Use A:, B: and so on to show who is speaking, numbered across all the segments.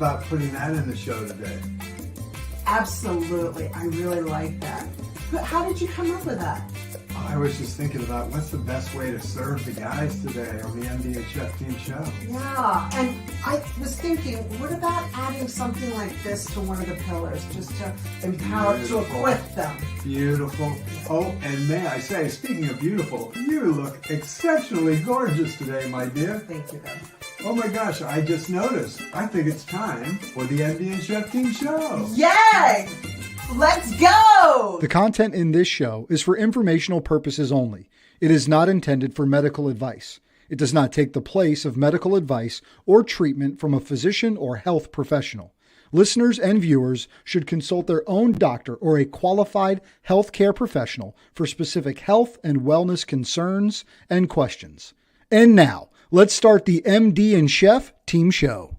A: about putting that in the show today?
B: Absolutely. I really like that. But how did you come up with that?
A: I was just thinking about what's the best way to serve the guys today on the MD and Chef Team show.
B: Yeah, and I was thinking, what about adding something like this to one of the pillars, just to empower, to equip them?
A: Beautiful. Oh, and may I say, speaking of beautiful, you look exceptionally gorgeous today, my dear.
B: Thank you, Ben.
A: Oh my gosh, I just noticed. I think it's time for the MD and Chef Team show.
B: Yay! Let's go!
C: The content in this show is for informational purposes only. It is not intended for medical advice. It does not take the place of medical advice or treatment from a physician or health professional. Listeners and viewers should consult their own doctor or a qualified healthcare professional for specific health and wellness concerns and questions. And now, let's start the MD and Chef Team show.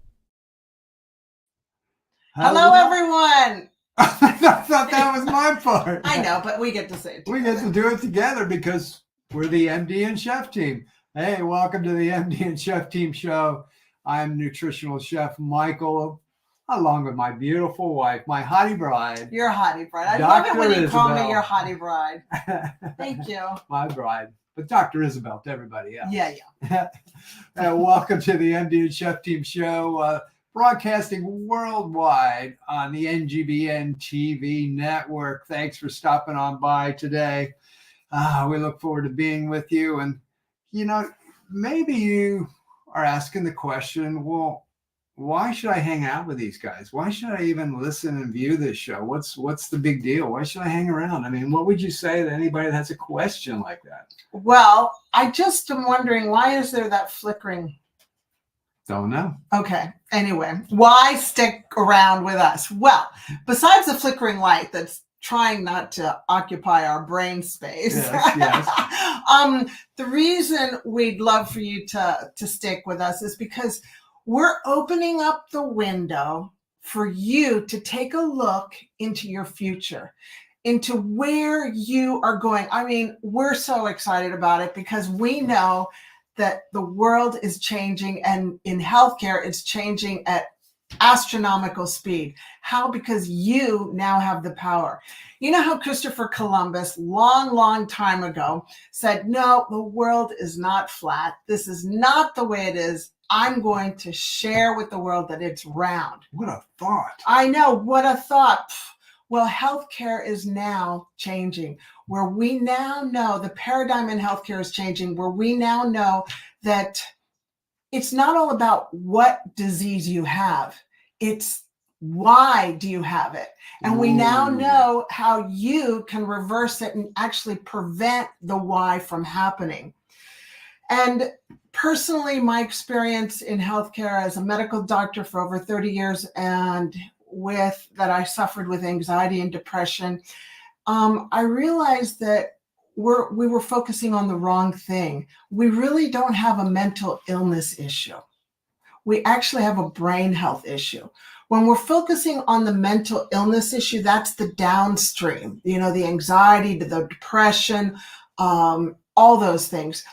B: Hello, everyone!
A: I thought that was my part.
B: I know, but we get to say it together.
A: We get to do it together because we're the MD and Chef Team. Hey, welcome to the MD and Chef Team show. I'm Nutritional Chef Michael, along with my beautiful wife, my hottie bride.
B: Your hottie bride. I
A: Dr.
B: love it when you call me
A: Isabel.
B: your hottie bride. Thank you.
A: My bride. But Dr. Isabel to everybody else.
B: Yeah.
A: Welcome to the MD and Chef Team show. Broadcasting worldwide on the NGBN TV network. Thanks for stopping on by today. We look forward to being with you. And, you know, maybe you are asking the question, well, why should I hang out with these guys? Why should I even listen and view this show? What's the big deal? Why should I hang around? I mean, what would you say to anybody that has a question like that?
B: Well, I just am wondering, why is there that flickering?
A: Don't know.
B: Okay. Anyway, why stick around with us? Well, besides the flickering light that's trying not to occupy our brain space,
A: Yes.
B: the reason we'd love for you to stick with us is because we're opening up the window for you to take a look into your future, into where you are going. I mean, we're so excited about it because we know that the world is changing, and in healthcare, it's changing at astronomical speed. How? Because you now have the power. You know how Christopher Columbus, long time ago, said, no, the world is not flat. This is not the way it is. I'm going to share with the world that it's round.
A: What a thought.
B: I know, what a thought. Well, healthcare is now changing, where we now know the paradigm in healthcare is changing, where we now know that it's not all about what disease you have. It's why do you have it? And we now know how you can reverse it and actually prevent the why from happening. And personally, my experience in healthcare as a medical doctor for over 30 years and with that I suffered with anxiety and depression, I realized that we were focusing on the wrong thing. We really don't have a mental illness issue. We actually have a brain health issue. When we're focusing on the mental illness issue, that's the downstream, you know, the anxiety, the depression, all those things.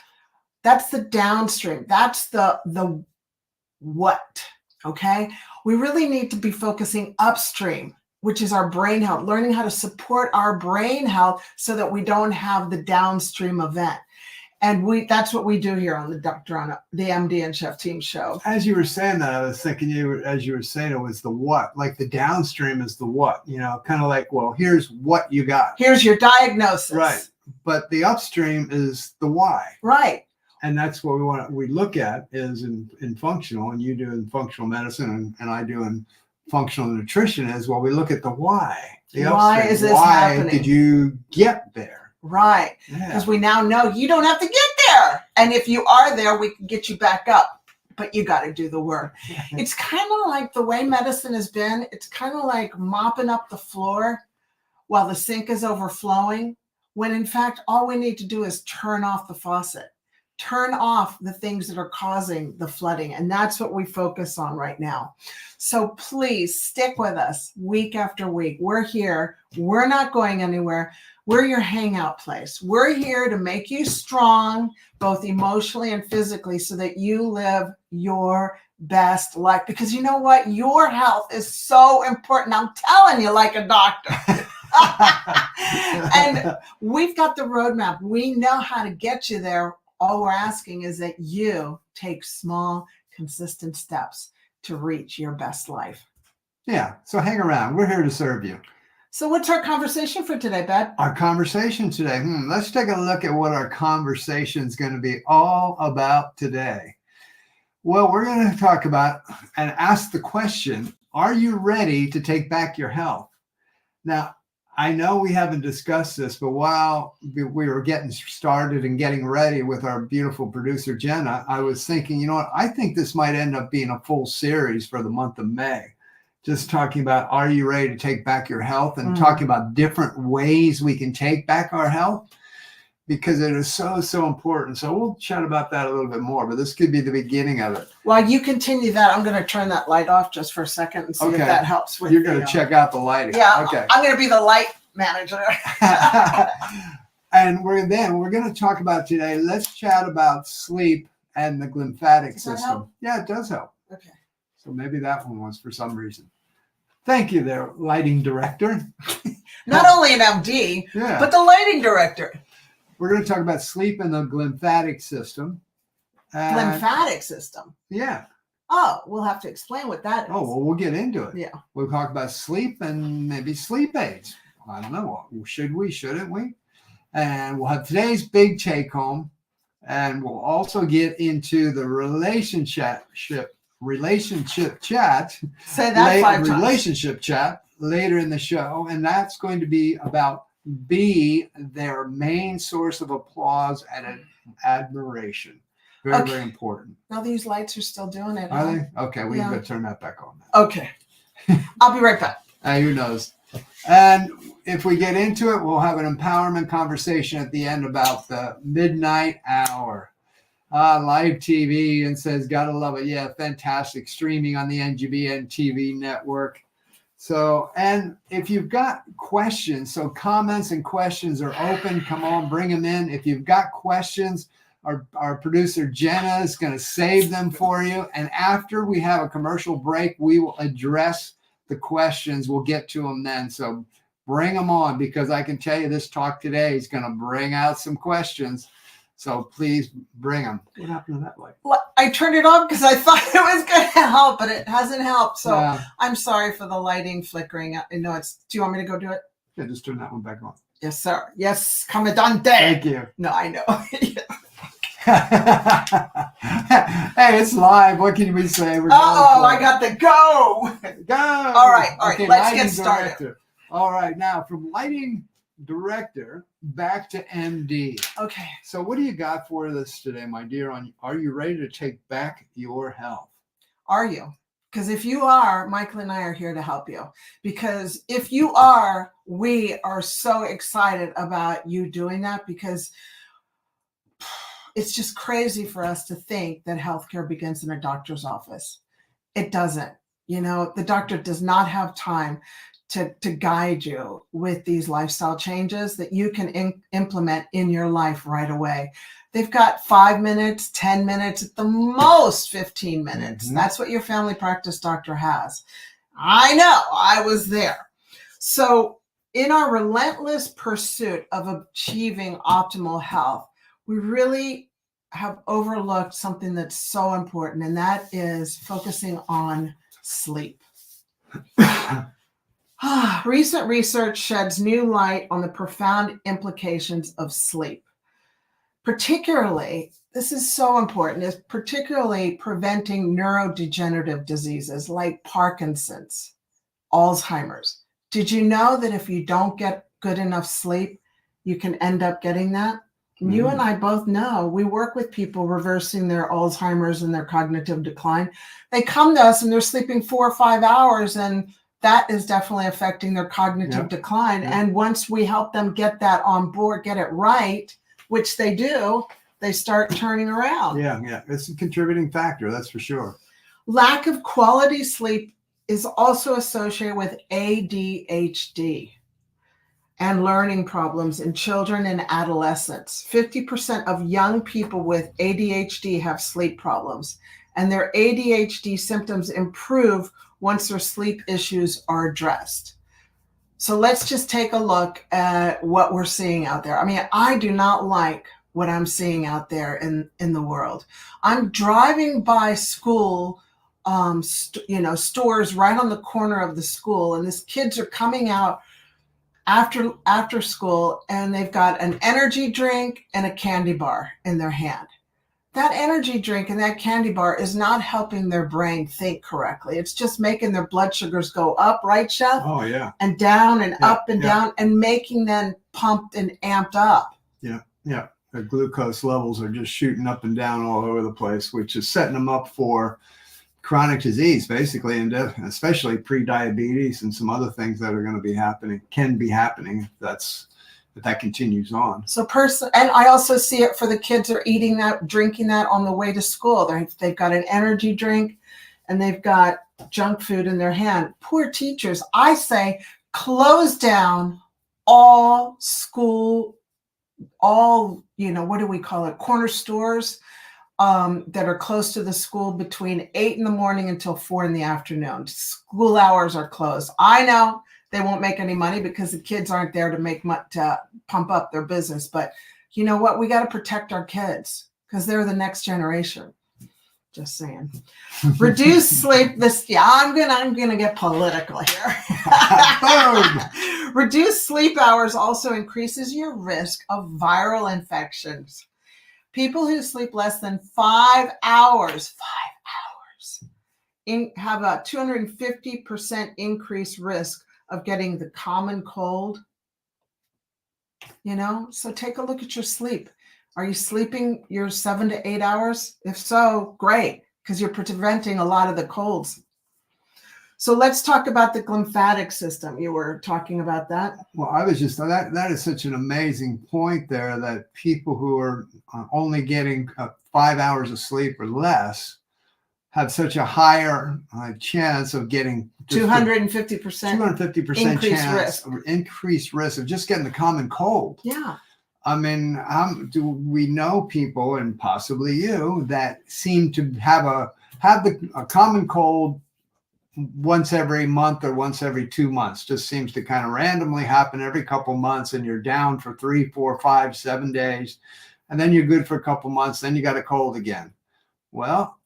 B: That's the downstream. That's the what, okay? We really need to be focusing upstream, which is our brain health, learning how to support our brain health so that we don't have the downstream event. And that's what we do here on the MD and Chef Team show.
A: As you were saying that, I was thinking as you were saying it was the what, like the downstream is the what, you know, kind of like, well, here's what you got.
B: Here's your diagnosis.
A: Right. But the upstream is the why.
B: Right.
A: And that's what we look at is in functional, and you do in functional medicine and I do in functional nutrition is, well, we look at the why. The
B: why
A: upstream.
B: is this
A: why
B: happening?
A: Did you get there?
B: Right. Because we now know you don't have to get there. And if you are there, we can get you back up. But you got to do the work. It's kind of like the way medicine has been. It's kind of like mopping up the floor while the sink is overflowing, when in fact, all we need to do is turn off the faucet. Turn off the things that are causing the flooding. And that's what we focus on right now. So please stick with us week after week. We're here. We're not going anywhere. We're your hangout place. We're here to make you strong, both emotionally and physically, so that you live your best life. Because you know what? Your health is so important. I'm telling you, like a doctor. And we've got the roadmap. We know how to get you there. All we're asking is that you take small, consistent steps to reach your best life.
A: Yeah. So hang around. We're here to serve you.
B: So what's our conversation for today, Bud?
A: Our conversation today. Let's take a look at what our conversation is going to be all about today. Well, we're going to talk about and ask the question, are you ready to take back your health? Now, I know we haven't discussed this, but while we were getting started and getting ready with our beautiful producer, Jenna, I was thinking, you know what? I think this might end up being a full series for the month of May. Just talking about, are you ready to take back your health, and talking about different ways we can take back our health, because it is so, so important. So we'll chat about that a little bit more, but this could be the beginning of it.
B: While you continue that, I'm going to turn that light off just for a second and see if that helps with
A: You're going to check out the lighting.
B: Yeah.
A: Okay.
B: I'm going to be the light manager.
A: And we're going to talk about today, let's chat about sleep and the lymphatic
B: Does that
A: system.
B: help?
A: Yeah, it does help.
B: Okay.
A: So maybe that one was for some reason. Thank you there, lighting director.
B: Not only an MD, but the lighting director.
A: We're going to talk about sleep and the lymphatic system.
B: Lymphatic system?
A: Yeah.
B: Oh, we'll have to explain what that is.
A: Oh, well, we'll get into it.
B: Yeah.
A: We'll talk about sleep and maybe sleep aids. I don't know. Should we? Shouldn't we? And we'll have today's big take home. And we'll also get into the relationship chat.
B: Say that 5 times.
A: Relationship chat later in the show. And that's going to be about be their main source of applause and admiration. Very, very important.
B: Now these lights are still doing it.
A: Are they? Okay, we can turn that back on now.
B: Okay. I'll be right back.
A: Who knows? And if we get into it, we'll have an empowerment conversation at the end about the midnight hour. Live TV, and says, gotta love it. Yeah, fantastic. Streaming on the NGBN TV network. So, and if you've got questions, so comments and questions are open. Come on, bring them in. If you've got questions, our producer Jenna is going to save them for you. And after we have a commercial break, we will address the questions. We'll get to them then. So bring them on, because I can tell you this talk today is going to bring out some questions. So please bring them. What happened to that light?
B: Well, I turned it off because I thought it was going to help, but it hasn't helped. So I'm sorry for the lighting flickering. I know it's. Do you want me to go do it?
A: Yeah, just turn that one back on.
B: Yes, sir. Yes, Commandante.
A: Thank you.
B: No, I know.
A: Hey, it's live. What can we say?
B: I got the go.
A: Go.
B: All right. Okay, let's get started.
A: Director. All right. Now, from lighting director back to MD.
B: Okay.
A: So what do you got for us today, my dear? Are you ready to take back your health?
B: Are you? Because if you are, Michael and I are here to help you. Because if you are, we are so excited about you doing that, because it's just crazy for us to think that healthcare begins in a doctor's office. It doesn't. You know, the doctor does not have time to guide you with these lifestyle changes that you can implement in your life right away. They've got 5 minutes, 10 minutes, at the most 15 minutes. Mm-hmm. That's what your family practice doctor has. I know, I was there. So in our relentless pursuit of achieving optimal health, we really have overlooked something that's so important, and that is focusing on sleep. Recent research sheds new light on the profound implications of sleep. Particularly, this is so important, is particularly preventing neurodegenerative diseases like Parkinson's, Alzheimer's. Did you know that if you don't get good enough sleep, you can end up getting that? Mm-hmm. You and I both know, we work with people reversing their Alzheimer's and their cognitive decline. They come to us and they're sleeping 4 or 5 hours, and that is definitely affecting their cognitive decline. Yep. And once we help them get that on board, get it right, which they do, they start turning around.
A: Yeah. It's a contributing factor, that's for sure.
B: Lack of quality sleep is also associated with ADHD and learning problems in children and adolescents. 50% of young people with ADHD have sleep problems, and their ADHD symptoms improve once their sleep issues are addressed. So let's just take a look at what we're seeing out there. I mean, I do not like what I'm seeing out there in the world. I'm driving by school, stores right on the corner of the school, and these kids are coming out after school, and they've got an energy drink and a candy bar in their hand. That energy drink and that candy bar is not helping their brain think correctly. It's just making their blood sugars go up, right, Chef?
A: Oh, yeah.
B: And down and up and down, and making them pumped and amped up.
A: Yeah, yeah. Their glucose levels are just shooting up and down all over the place, which is setting them up for chronic disease, basically, and especially pre-diabetes and some other things that are going to be happening, can be happening if that continues on.
B: So and I also see it for the kids that are eating that, drinking that on the way to school. They've got an energy drink and they've got junk food in their hand. Poor teachers. I say close down all school, what do we call it? Corner stores that are close to the school between 8 in the morning until 4 in the afternoon. School hours are closed. I know they won't make any money because the kids aren't there to pump up their business. But you know what? We got to protect our kids because they're the next generation. Just saying. Reduce sleep. I'm gonna get political here. Reduce sleep hours also increases your risk of viral infections. People who sleep less than 5 hours have a 250% increased risk of getting the common cold. So take a look at your sleep. Are you sleeping your 7 to 8 hours? If so, great, because you're preventing a lot of the colds. So let's talk about the lymphatic system. You were talking about that.
A: Well, I was just, that is such an amazing point there, that people who are only getting 5 hours of sleep or less have such a higher chance of getting
B: 250%
A: increased risk of just getting the common cold.
B: Yeah.
A: I mean, do we know people, and possibly you, that seem to have a common cold once every month or once every 2 months? Just seems to kind of randomly happen every couple months, and you're down for 3, 4, 5, 7 days, and then you're good for a couple months, then you got a cold again. Well,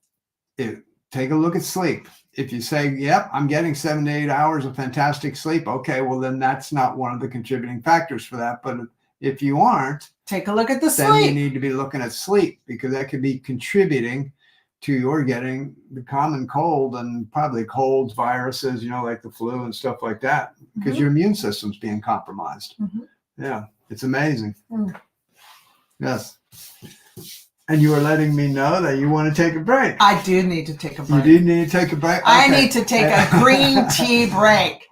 A: take a look at sleep. If you say, yep, I'm getting 7 to 8 hours of fantastic sleep, okay, well, then that's not one of the contributing factors for that. But if you aren't,
B: take a look at the
A: then
B: sleep.
A: you need to be looking at sleep, because that could be contributing to your getting the common cold, and probably colds, viruses, like the flu and stuff like that, because your immune system's being compromised. Yeah, it's amazing. Yes. And you are letting me know that you want to take a break.
B: I do need to take a break.
A: You do need to take a break? Okay.
B: I need to take a green tea break.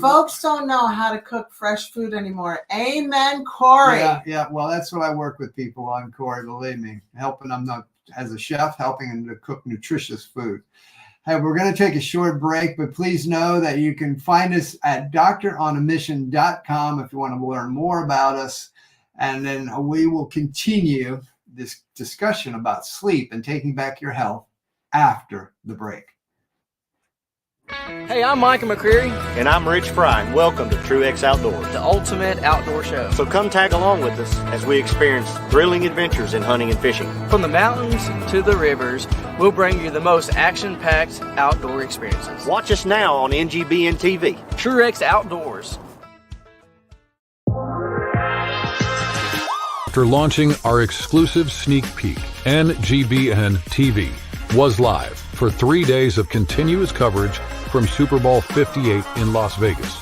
B: Folks don't know how to cook fresh food anymore. Amen, Corey.
A: Yeah. Well, that's what I work with people on, Corey, believe me. Helping them, as a chef, helping them to cook nutritious food. Hey, we're going to take a short break, but please know that you can find us at doctoronamission.com if you want to learn more about us. And then we will continue this discussion about sleep and taking back your health after the break.
D: Hey, I'm Micah McCreary.
E: And I'm Rich Fry, and welcome to TrueX Outdoors,
D: the ultimate outdoor show.
E: So come tag along with us as we experience thrilling adventures in hunting and fishing.
D: From the mountains to the rivers, we'll bring you the most action-packed outdoor experiences.
E: Watch us now on NGBN TV.
D: TrueX Outdoors.
F: After launching our exclusive sneak peek, NGBN TV was live for 3 days of continuous coverage from Super Bowl 58 in Las Vegas.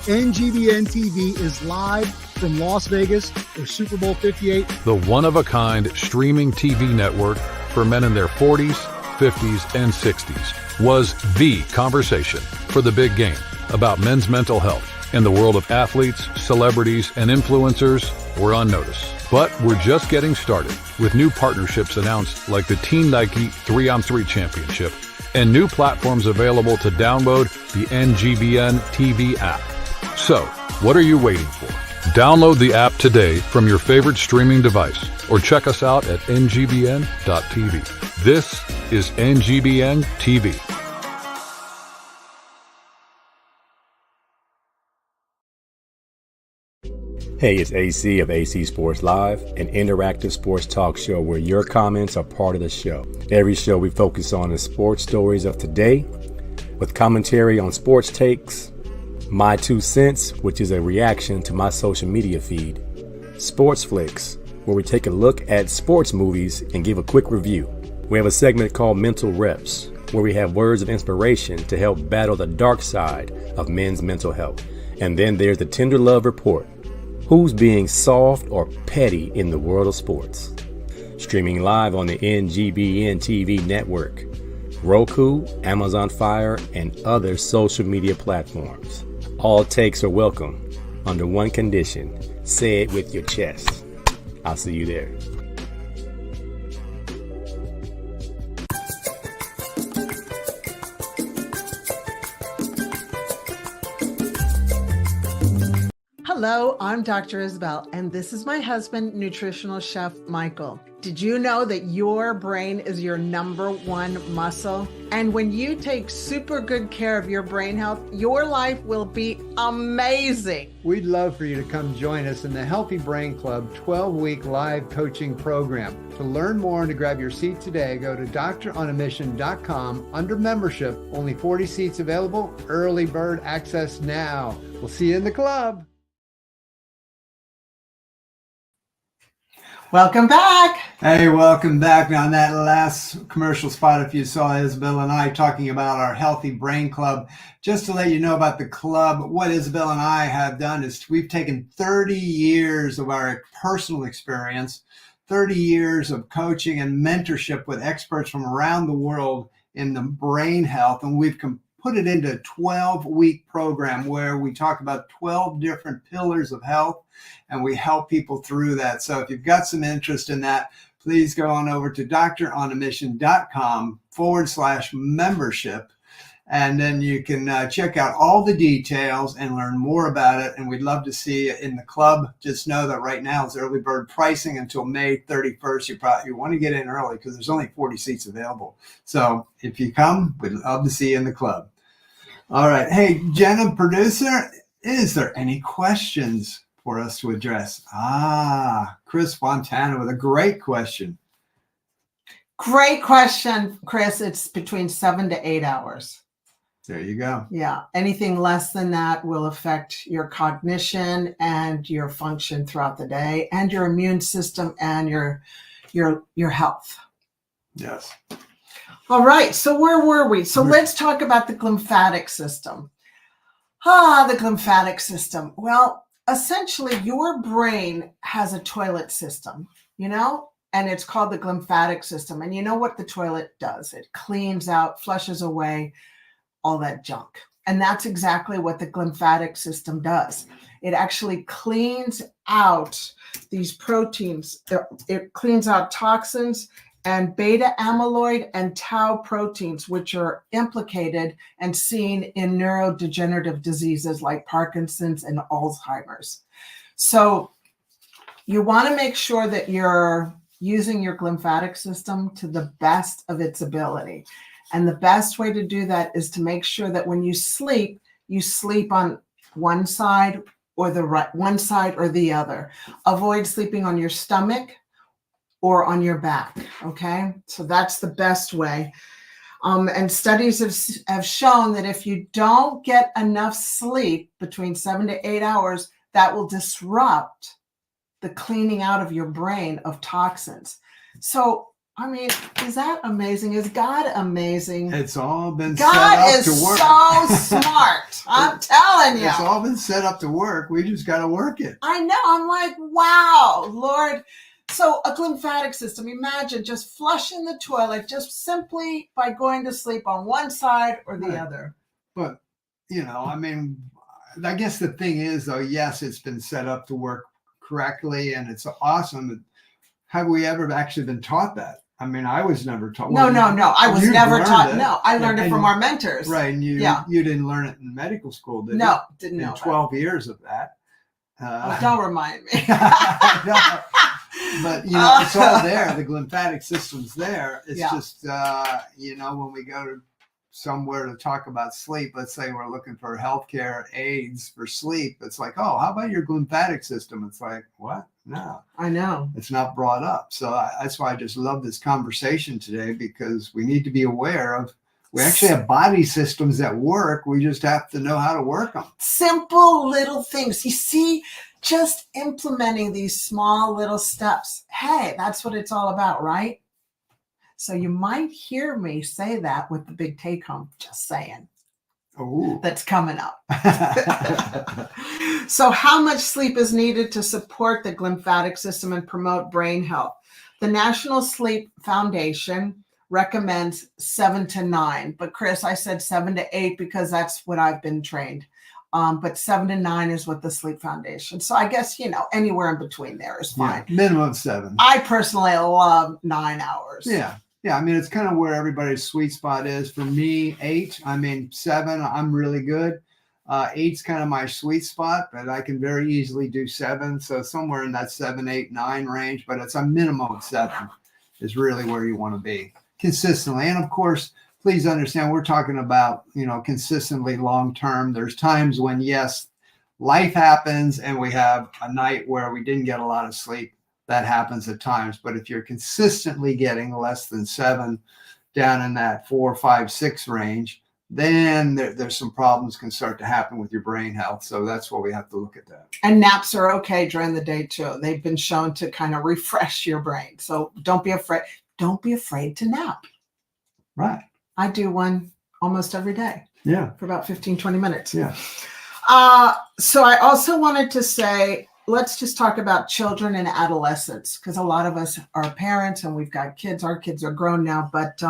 C: NGBN TV is live from Las Vegas for Super Bowl 58.
F: The one-of-a-kind streaming TV network for men in their 40s, 50s, and 60s was the conversation for the big game about men's mental health. And the world of athletes, celebrities, and influencers were on notice. But we're just getting started with new partnerships announced, like the Team Nike 3-on-3 Championship, and new platforms available to download the NGBN TV app. So, what are you waiting for? Download the app today from your favorite streaming device, or check us out at ngbn.tv. This is NGBN TV.
G: Hey, it's AC of AC Sports Live, an interactive sports talk show where your comments are part of the show. Every show we focus on the sports stories of today with commentary on sports takes, My 2 Cents, which is a reaction to my social media feed, Sports Flicks, where we take a look at sports movies and give a quick review. We have a segment called Mental Reps, where we have words of inspiration to help battle the dark side of men's mental health. And then there's the Tender Love Report. Who's being soft or petty in the world of sports? Streaming live on the NGBN TV network, Roku, Amazon Fire, and other social media platforms. All takes are welcome under one condition. Say it with your chest. I'll see you there.
B: Hello, I'm Dr. Isabel, and this is my husband, Nutritional Chef Michael. Did you know that your brain is your #1 muscle? And when you take super good care of your brain health, your life will be amazing.
A: We'd love for you to come join us in the Healthy Brain Club 12-week live coaching program. To learn more and to grab your seat today, go to DoctorOnAmission.com under membership. Only 40 seats available. Early bird access now. We'll see you in the club.
B: Welcome back.
A: Hey, welcome back. Now, on that last commercial spot, if you saw Isabel and I talking about our Healthy Brain Club, just to let you know about the club, what Isabel and I have done is we've taken 30 years of our personal experience, 30 years of coaching and mentorship with experts from around the world in the brain health, and we've put it into a 12-week program where we talk about 12 different pillars of health, and we help people through that. So if you've got some interest in that, please go on over to DoctorOnAmission.com/membership, and then you can check out all the details and learn more about it. And we'd love to see you in the club. Just know that right now it's early bird pricing until May 31st. You want to get in early because there's only 40 seats available. So if you come, we'd love to see you in the club. All right. Hey, Jenna, producer, is there any questions for us to address? Chris Fontana with a great question.
B: Great question, Chris. It's between 7 to 8 hours.
A: There you go.
B: Yeah. Anything less than that will affect your cognition and your function throughout the day and your immune system and your health.
A: Yes.
B: All right. So where were we? So let's talk about the glymphatic system. The glymphatic system. Well, essentially your brain has a toilet system, and it's called the glymphatic system. And you know what the toilet does? It cleans out, flushes away all that junk. And that's exactly what the glymphatic system does. It actually cleans out these proteins. It cleans out toxins and beta amyloid and tau proteins, which are implicated and seen in neurodegenerative diseases like Parkinson's and Alzheimer's. So you want to make sure that you're using your glymphatic system to the best of its ability. And the best way to do that is to make sure that when you sleep on one side or one side or the other. Avoid sleeping on your stomach or on your back, okay? So that's the best way. And studies have shown that if you don't get enough sleep between 7 to 8 hours, that will disrupt the cleaning out of your brain of toxins. So, I mean, is that amazing? Is God amazing?
A: It's all been
B: God
A: set up to work.
B: God is so smart. I'm telling you.
A: It's all been set up to work. We just got to work it.
B: I know. I'm like, wow, Lord. So a glymphatic system, imagine just flushing the toilet just simply by going to sleep on one side or the other.
A: But, I mean, I guess the thing is, though, yes, it's been set up to work correctly and it's awesome. Have we ever actually been taught that? I mean, I was never taught.
B: No. I was never taught.
A: It.
B: No, I learned it from our mentors.
A: Right. And you didn't learn it in medical school, did you?
B: No, didn't know.
A: 12 years of that.
B: Don't remind me.
A: But, it's all there. The glymphatic system's there. It's
B: Yeah.
A: just, when we go to somewhere to talk about sleep, let's say we're looking for healthcare aids for sleep. It's like, oh, how about your glymphatic system? It's like, what? No,
B: I know.
A: it's not brought up. So that's why I just love this conversation today, because we need to be aware of, we actually have body systems that work. We just have to know how to work them.
B: Simple little things. You see, just implementing these small little steps. Hey, that's what it's all about, right? So you might hear me say that with the big take home, just saying.
A: Oh,
B: That's coming up. So how much sleep is needed to support the glymphatic system and promote brain health? The National Sleep Foundation recommends 7 to 9. But Chris, I said 7 to 8 because that's what I've been trained. But 7 to 9 is what the Sleep Foundation. So I guess, anywhere in between there is fine.
A: yeah, minimum 7.
B: I personally love 9 hours.
A: Yeah. Yeah. I mean, it's kind of where everybody's sweet spot is. For me, 8. I mean, 7, I'm really good. 8's kind of my sweet spot, but I can very easily do 7. So somewhere in that 7, 8, 9 range, but it's a minimum of 7 is really where you want to be consistently. And of course, please understand, we're talking about, consistently long term. There's times when, yes, life happens and we have a night where we didn't get a lot of sleep. That happens at times. But if you're consistently getting less than 7, down in that 4, 5, 6 range, then there's some problems can start to happen with your brain health. So that's why we have to look at that.
B: And naps are okay during the day too. They've been shown to kind of refresh your brain. So don't be afraid. Don't be afraid to nap.
A: Right.
B: I do one almost every day
A: Yeah.
B: for about 15, 20 minutes.
A: Yeah.
B: So I also wanted to say, let's just talk about children and adolescents, because a lot of us are parents and we've got kids. Our kids are grown now, but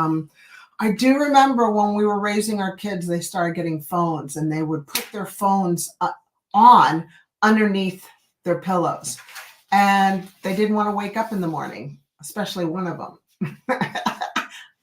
B: I do remember when we were raising our kids, they started getting phones and they would put their phones on underneath their pillows. And they didn't want to wake up in the morning, especially one of them.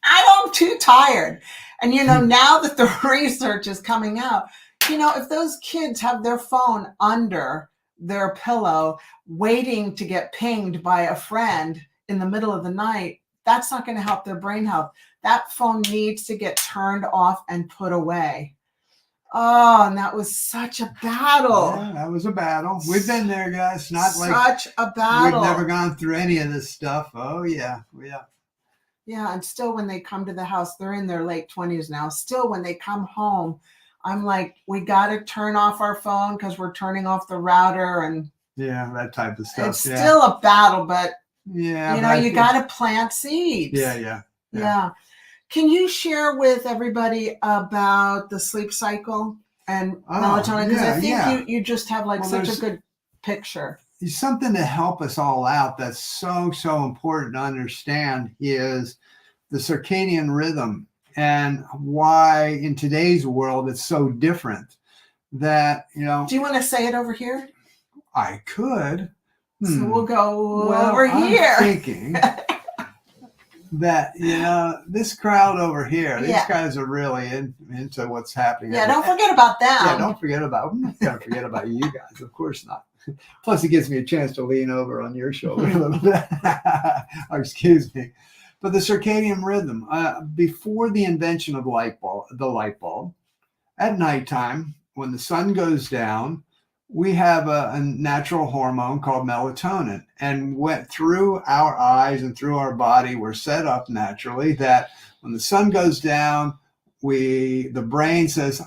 B: I'm too tired. And, now that the research is coming out, if those kids have their phone under their pillow waiting to get pinged by a friend in the middle of the night, that's not going to help their brain health. That phone needs to get turned off and put away. Oh, and that was such a battle.
A: Yeah, that was a battle. We've been there, guys. Not
B: Such a battle.
A: We've never gone through any of this stuff. Oh, yeah. Yeah.
B: Yeah, and still when they come to the house, they're in their late 20s now. Still when they come home, I'm like, we got to turn off our phone because we're turning off the router. And
A: yeah, that type of stuff.
B: It's still a battle, but
A: yeah,
B: you got to plant seeds.
A: Yeah.
B: Can you share with everybody about the sleep cycle and melatonin? Because I think you just have such a good picture.
A: Something to help us all out that's so important to understand is the circadian rhythm, and why in today's world it's so different. That
B: Do you want to say it over here?
A: I could.
B: So we'll go over here.
A: I'm thinking that this crowd over here, these guys are really into what's happening.
B: Yeah, don't forget about them.
A: Yeah, don't forget about. I'm not gonna forget about you guys, of course not. Plus, it gives me a chance to lean over on your shoulder a little bit. Oh, excuse me. But the circadian rhythm, before the invention of the light bulb, at nighttime, when the sun goes down, we have a natural hormone called melatonin, and went through our eyes and through our body. We're set up naturally that when the sun goes down, the brain says,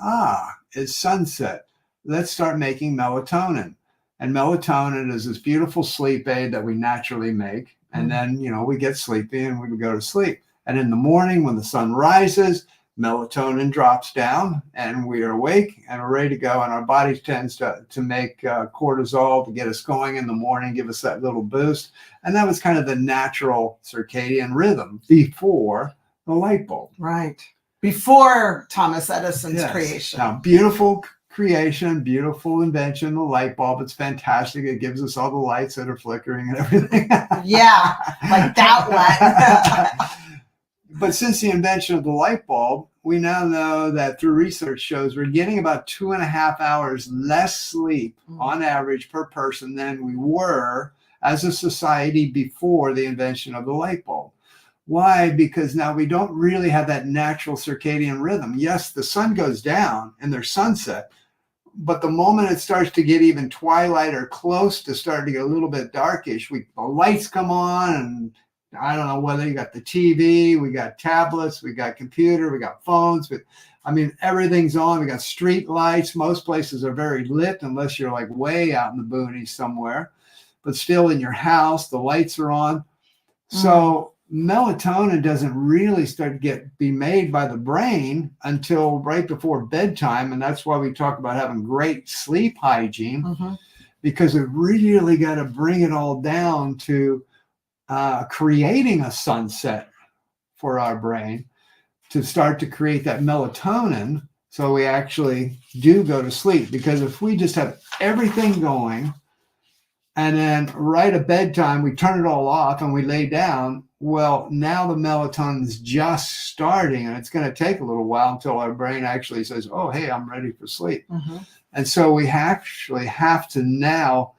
A: it's sunset. Let's start making melatonin. And melatonin is this beautiful sleep aid that we naturally make. And then, we get sleepy and we go to sleep. And in the morning when the sun rises, melatonin drops down and we are awake and we're ready to go. And our body tends to make cortisol to get us going in the morning, give us that little boost. And that was kind of the natural circadian rhythm before the light bulb.
B: Right. Before Thomas Edison's creation.
A: Now, beautiful creation, beautiful invention, the light bulb. It's fantastic. It gives us all the lights that are flickering and everything.
B: Yeah, like that one.
A: But since the invention of the light bulb, we now know that through research shows we're getting about 2.5 hours less sleep on average per person than we were as a society before the invention of the light bulb. Why? Because now we don't really have that natural circadian rhythm. Yes, the sun goes down and there's sunset, but the moment it starts to get even twilight or close to starting to get a little bit darkish, the lights come on, and I don't know whether you got the TV, we got tablets, we got computer, we got phones, but I mean, everything's on. We got street lights. Most places are very lit unless you're like way out in the boonies somewhere, but still in your house, the lights are on. So melatonin doesn't really start to be made by the brain until right before bedtime. And that's why we talk about having great sleep hygiene, because we really got to bring it all down to creating a sunset for our brain to start to create that melatonin so we actually do go to sleep. Because if we just have everything going and then right at bedtime we turn it all off and we lay down, well, now the melatonin is just starting, and it's going to take a little while until our brain actually says, oh, hey, I'm ready for sleep. And so we actually have to now,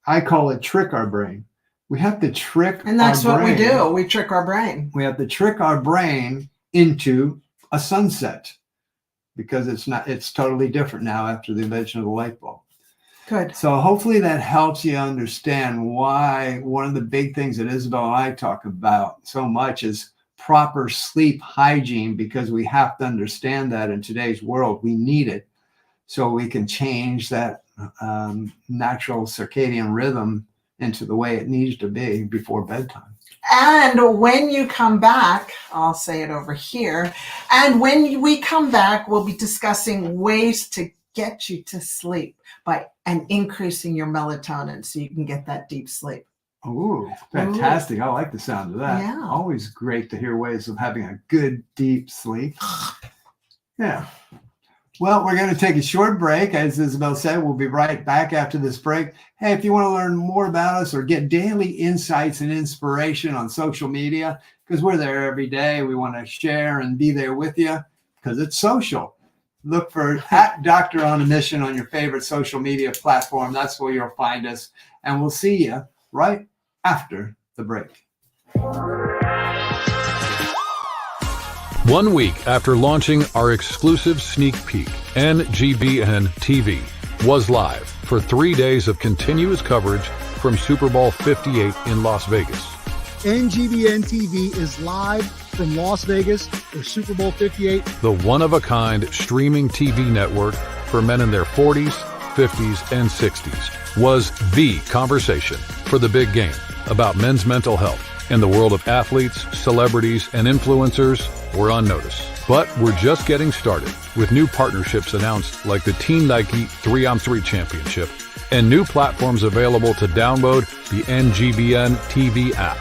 A: I call it trick our brain. We have to trick
B: And that's
A: our
B: what we
A: brain.
B: do. We trick our brain.
A: We have to trick our brain into a sunset, because it's totally different now after the invention of the light bulb.
B: Good.
A: So hopefully that helps you understand why one of the big things that Isabel and I talk about so much is proper sleep hygiene, because we have to understand that in today's world, we need it so we can change that natural circadian rhythm into the way it needs to be before bedtime.
B: And when you come back, I'll say it over here, and when we come back, we'll be discussing ways to get you to sleep and increasing your melatonin so you can get that deep sleep.
A: Ooh, fantastic. I like the sound of that.
B: Yeah.
A: Always great to hear ways of having a good, deep sleep. Yeah. Well, we're going to take a short break. As Isabel said, we'll be right back after this break. Hey, if you want to learn more about us or get daily insights and inspiration on social media, because we're there every day, we want to share and be there with you because it's social. Look for @Doctor on a Mission on your favorite social media platform. That's where you'll find us. And we'll see you right after the break.
F: 1 week after launching our exclusive sneak peek, NGBN TV was live for 3 days of continuous coverage from Super Bowl 58 in Las Vegas.
C: NGBN TV is live from Las Vegas for Super Bowl 58.
F: The one-of-a-kind streaming TV network for men in their 40s, 50s, and 60s was the conversation for the big game about men's mental health. In the world of athletes, celebrities, and influencers, we're on notice. But we're just getting started with new partnerships announced like the Team Nike 3-on-3 Championship and new platforms available to download the NGBN TV app.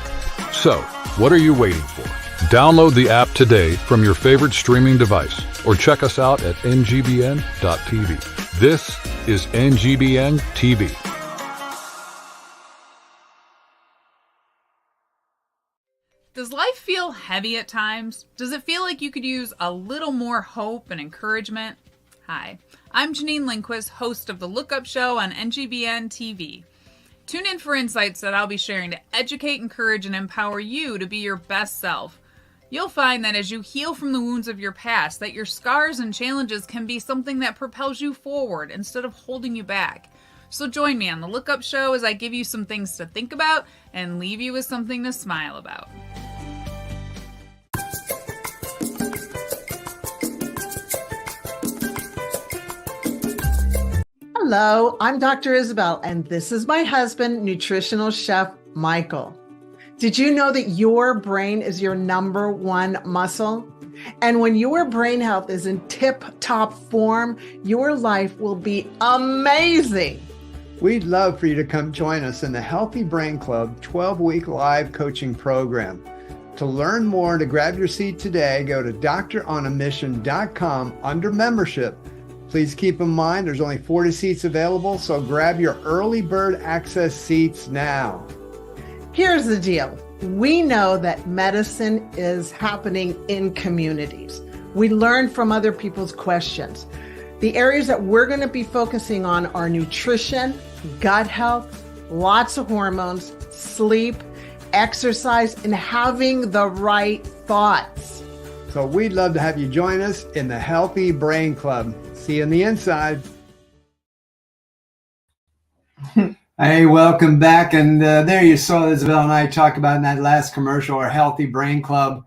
F: So, what are you waiting for? Download the app today from your favorite streaming device or check us out at ngbn.tv. This is NGBN TV.
H: Does life feel heavy at times? Does it feel like you could use a little more hope and encouragement? Hi, I'm Janine Lindquist, host of The Look Up Show on NGBN TV. Tune in for insights that I'll be sharing to educate, encourage, and empower you to be your best self. You'll find that as you heal from the wounds of your past, that your scars and challenges can be something that propels you forward instead of holding you back. So join me on The Look Up Show as I give you some things to think about and leave you with something to smile about.
B: Hello, I'm Dr. Isabel, and this is my husband, Nutritional Chef Michael. Did you know that your brain is your number one muscle? And when your brain health is in tip-top form, your life will be amazing.
A: We'd love for you to come join us in the Healthy Brain Club 12-week live coaching program. To learn more and to grab your seat today, go to doctoronamission.com under membership. Please keep in mind there's only 40 seats available, so grab your early bird access seats now.
B: Here's the deal. We know that medicine is happening in communities. We learn from other people's questions. The areas that we're going to be focusing on are nutrition, gut health, lots of hormones, sleep, exercise, and having the right thoughts.
A: So we'd love to have you join us in the Healthy Brain Club. See you on the inside. Hey, welcome back. And there you saw Isabel and I talk about in that last commercial, our Healthy Brain Club.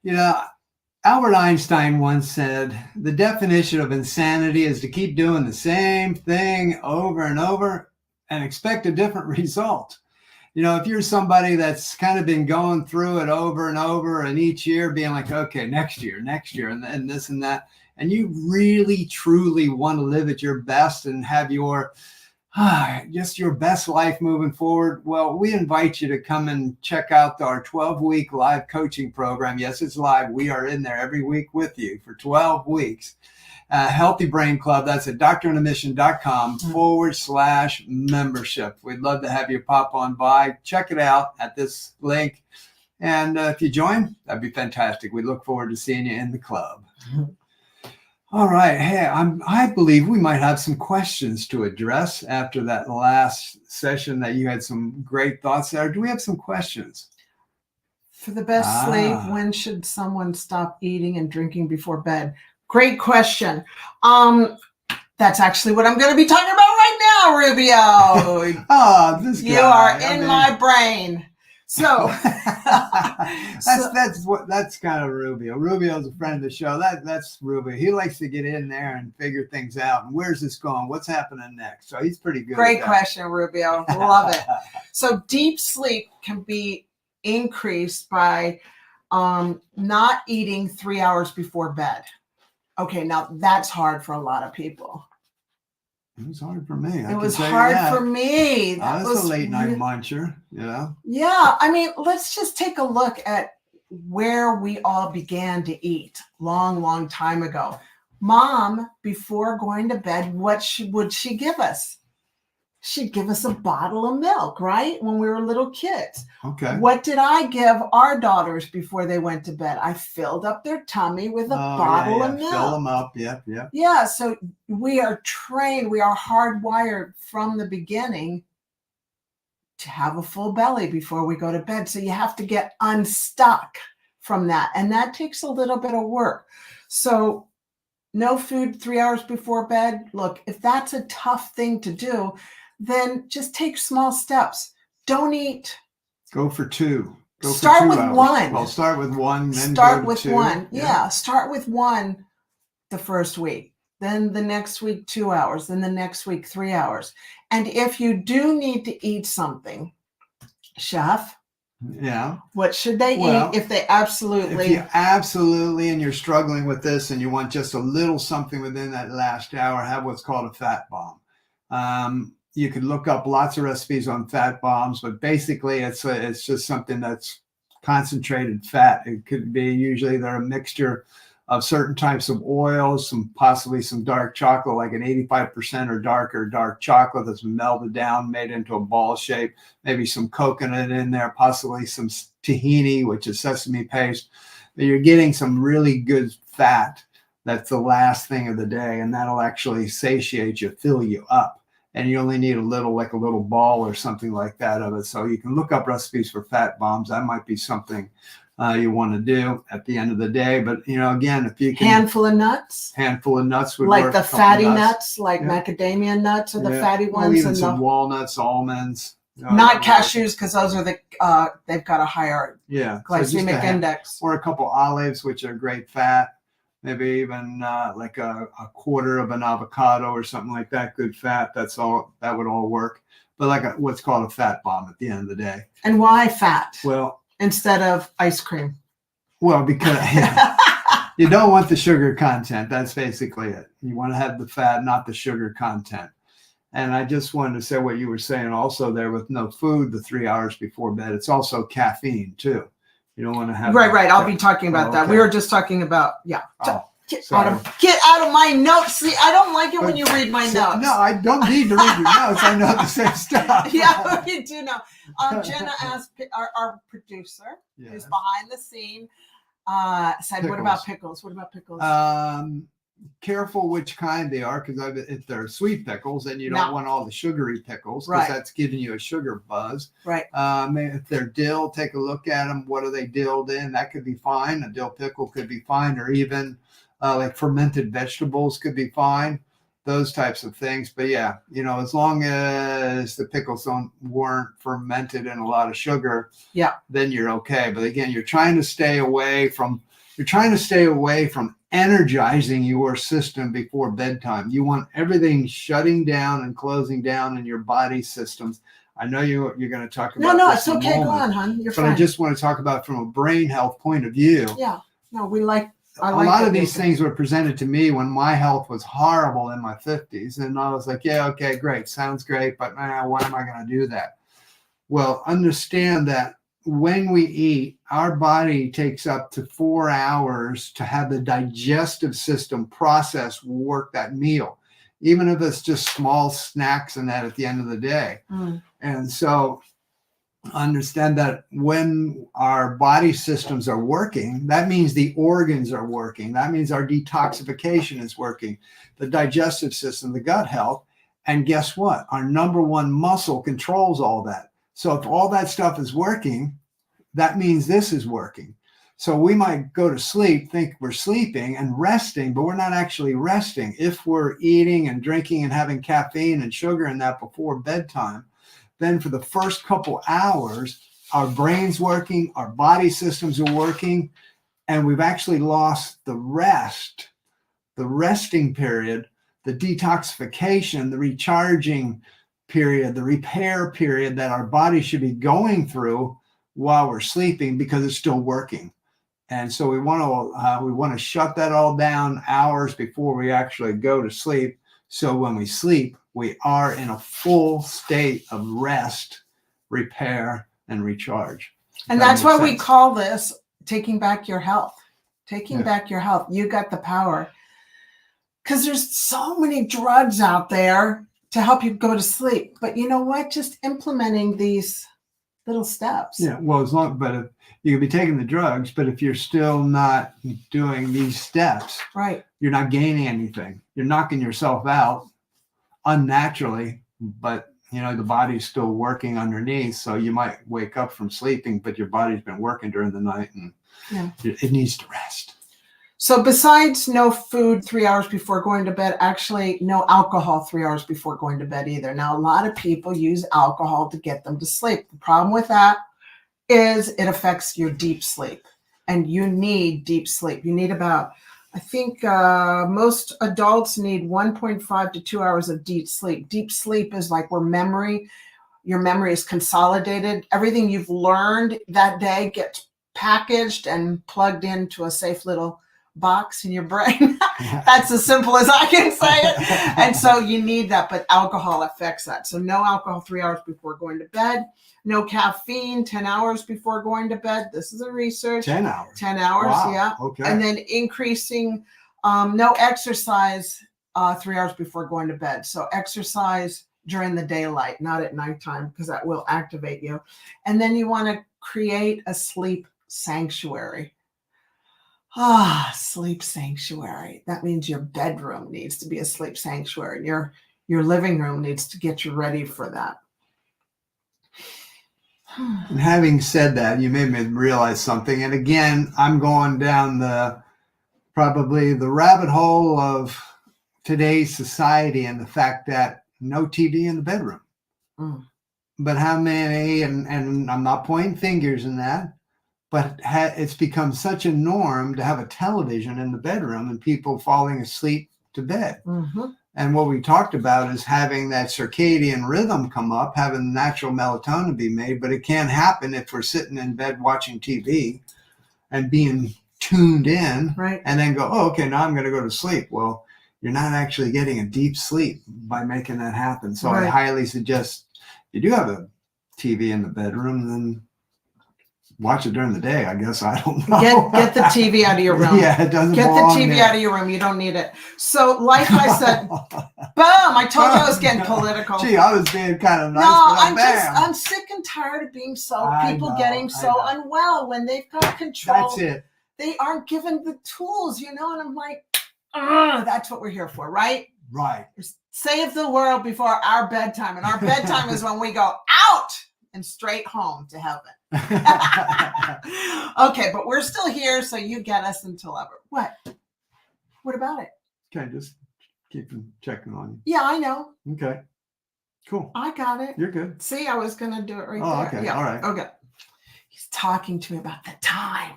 A: You know, Albert Einstein once said, the definition of insanity is to keep doing the same thing over and over and expect a different result. You know, if you're somebody that's kind of been going through it over and over and each year being like, okay, next year, and this and that, and you really, truly want to live at your best and have your, just your best life moving forward, well, we invite you to come and check out our 12-week live coaching program. Yes, it's live. We are in there every week with you for 12 weeks. Healthy Brain Club. That's at doctoronthemission.com/membership. We'd love to have you pop on by. Check it out at this link. And if you join, that'd be fantastic. We look forward to seeing you in the club. All right. Hey, I believe we might have some questions to address after that last session that you had some great thoughts there. Do we have some questions?
B: For the best sleep, when should someone stop eating and drinking before bed? Great question. That's actually what I'm going to be talking about right now, Rubio.
A: This guy.
B: You are in my brain. So
A: that's kind of Rubio. Rubio's a friend of the show. That's Rubio. He likes to get in there and figure things out. And where's this going? What's happening next? So he's pretty good.
B: Great question, Rubio. Love it. So deep sleep can be increased by not eating 3 hours before bed. Okay, now that's hard for a lot of people.
A: It was hard for me.
B: It was hard for me.
A: That was a late night muncher, you know?
B: Yeah, I mean, let's just take a look at where we all began to eat long time ago. Mom, before going to bed, what would she give us? She'd give us a bottle of milk, right? When we were little kids.
A: Okay.
B: What did I give our daughters before they went to bed? I filled up their tummy with a bottle of milk.
A: Fill them up. Yep.
B: Yeah. So we are trained, we are hardwired from the beginning to have a full belly before we go to bed. So you have to get unstuck from that. And that takes a little bit of work. So no food 3 hours before bed. Look, if that's a tough thing to do, then just take small steps. Don't eat.
A: Go for two.
B: Start with one.
A: Well, start with one, then
B: start
A: go
B: with
A: to two.
B: One. Yeah, start with one the first week. Then the next week, 2 hours. Then the next week, 3 hours. And if you do need to eat something, Chef, what should they eat if they absolutely...
A: If you absolutely, and you're struggling with this and you want just a little something within that last hour, have what's called a fat bomb. You could look up lots of recipes on fat bombs, but basically it's just something that's concentrated fat. It could be, usually they're a mixture of certain types of oils, possibly some dark chocolate, like an 85% or darker dark chocolate that's melted down, made into a ball shape, maybe some coconut in there, possibly some tahini, which is sesame paste. But you're getting some really good fat. That's the last thing of the day, and that'll actually satiate you, fill you up. And you only need a little, like a little ball or something like that of it. So you can look up recipes for fat bombs. That might be something you want to do at the end of the day. But, you know, again, if you can... Handful of nuts would
B: like
A: work.
B: Like the fatty nuts, like macadamia nuts are the fatty ones.
A: Or even some walnuts, almonds.
B: Not cashews, because those are they've got a higher glycemic index.
A: Or a couple olives, which are great fat. Maybe even like a quarter of an avocado or something like that, good fat. That would all work. But like what's called a fat bomb at the end of the day.
B: And why fat?
A: Well,
B: instead of ice cream.
A: Well, because you don't want the sugar content. That's basically it. You want to have the fat, not the sugar content. And I just wanted to say what you were saying also there with no food the 3 hours before bed. It's also caffeine too. You don't want to have
B: right. I'll be talking about that. We were just talking about Get out of my notes. See, I don't like it when you read my notes.
A: No, I don't need to read your notes. I know the same stuff.
B: Yeah, you do know. Jenna asked our producer, who's behind the scene, said, "What about pickles? What about pickles?"
A: careful which kind they are, because if they're sweet pickles, then you don't want all the sugary pickles, because that's giving you a sugar buzz.
B: Right.
A: If they're dill, take a look at them. What are they dilled in? That could be fine. A dill pickle could be fine, or even like fermented vegetables could be fine. Those types of things. But yeah, as long as the pickles weren't fermented in a lot of sugar, then you're okay. But again, you're trying to stay away from energizing your system before bedtime. You want everything shutting down and closing down in your body systems. I know you're going to talk about
B: No,
A: this
B: it's
A: in a
B: okay.
A: moment,
B: Go on, hon. You're
A: but
B: fine.
A: I just want to talk about from a brain health point of view.
B: Yeah. No, a
A: lot of these things were presented to me when my health was horrible in my 50s. And I was like, yeah, okay, great. Sounds great. But why am I going to do that? Well, understand that when we eat, our body takes up to 4 hours to have the digestive system process work that meal, even if it's just small snacks and that at the end of the day. And so understand that when our body systems are working, that means the organs are working. That means our detoxification is working, the digestive system, the gut health. And guess what? Our number one muscle controls all that. So if all that stuff is working, that means this is working. So we might go to sleep, think we're sleeping and resting, but we're not actually resting. If we're eating and drinking and having caffeine and sugar in that before bedtime, then for the first couple hours, our brain's working, our body systems are working, and we've actually lost the resting period, the detoxification, the recharging period, the repair period that our body should be going through while we're sleeping, because it's still working. And so we want to shut that all down hours before we actually go to sleep. So when we sleep, we are in a full state of rest, repair, and recharge.
B: And that's why we call this taking back your health. Taking back your health. You got the power. Because there's so many drugs out there to help you go to sleep. But you know what? Just implementing these little steps.
A: Yeah, well, but you could be taking the drugs, but if you're still not doing these steps,
B: right,
A: you're not gaining anything. You're knocking yourself out unnaturally, but the body's still working underneath. So you might wake up from sleeping, but your body's been working during the night, and it needs to rest.
B: So besides no food 3 hours before going to bed, actually no alcohol 3 hours before going to bed either. Now, a lot of people use alcohol to get them to sleep. The problem with that is it affects your deep sleep, and you need deep sleep. You need about, I think most adults need 1.5 to 2 hours of deep sleep. Deep sleep is like where your memory is consolidated. Everything you've learned that day gets packaged and plugged into a safe little box in your brain. That's as simple as I can say it. And so you need that, but alcohol affects that. So no alcohol 3 hours before going to bed. No caffeine 10 hours before going to bed. This is a research.
A: 10 hours.
B: 10 hours,
A: wow.
B: Yeah.
A: Okay.
B: And then increasing no exercise 3 hours before going to bed. So exercise during the daylight, not at nighttime, because that will activate you. And then you want to create a sleep sanctuary. Sleep sanctuary. That means your bedroom needs to be a sleep sanctuary. Your living room needs to get you ready for that.
A: And having said that, you made me realize something. And again, I'm going down probably the rabbit hole of today's society and the fact that no TV in the bedroom. But how many, and I'm not pointing fingers in that, but it's become such a norm to have a television in the bedroom and people falling asleep to bed. And what we talked about is having that circadian rhythm come up, having natural melatonin be made, but it can't happen if we're sitting in bed watching TV and being tuned in,
B: right,
A: and then go, oh, okay, now I'm going to go to sleep. Well, you're not actually getting a deep sleep by making that happen. So I highly suggest you do have a TV in the bedroom, then watch it during the day, I guess. I don't know.
B: Get the TV out of your room.
A: Yeah, it doesn't
B: Get the
A: belong
B: TV
A: there.
B: out of your room. You don't need it. So like I said, boom, I told you I was getting political.
A: Gee, I was being kind of nice.
B: No,
A: but
B: I'm sick and tired of being getting so unwell when they've got control.
A: That's it.
B: They aren't given the tools, and I'm like, That's what we're here for, right?
A: Right.
B: Save the world before our bedtime. And our bedtime is when we go out and straight home to heaven. Okay, but we're still here, so you get us until ever. What? What about it?
A: Okay, just keep checking on
B: Yeah, I know.
A: you. Okay. Cool.
B: I got it.
A: You're good.
B: See, I was going to do it right
A: Oh,
B: there.
A: okay.
B: Yeah.
A: All right.
B: Okay. He's talking to me about the time.